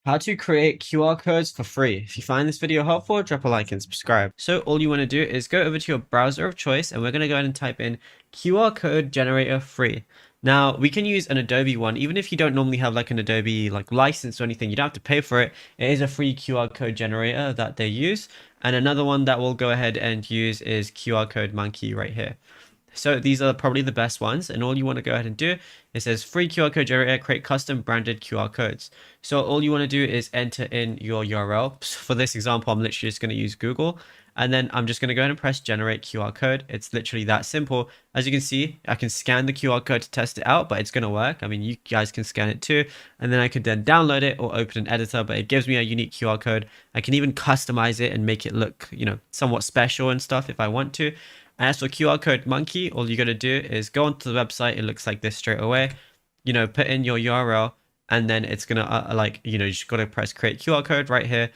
How to create QR codes for free. If you find this video helpful, drop a like and subscribe. So all you want to do is go over to your browser of choice and we're going to go ahead and type in QR code generator free. Now we can use an Adobe one, even if you don't normally have like an Adobe like license or anything, you don't have to pay for it. It is a free QR code generator that they use. And another one that we'll go ahead and use is QR Code Monkey right here. So these are probably the best ones, and all you want to go ahead and do, it says free QR code generator, create custom branded QR codes. So all you want to do is enter in your URL. For this example, I'm literally just going to use Google, and then I'm just going to go ahead and press generate QR code. It's literally that simple. As you can see, I can scan the QR code to test it out, but it's going to work. I mean, you guys can scan it too, and then I could then download it or open an editor, but it gives me a unique QR code. I can even customize it and make it look, somewhat special and stuff if I want to. And as for QR Code Monkey, all you got to do is go onto the website. It looks like this straight away. Put in your URL, and then it's gonna you just got to press create QR code right here.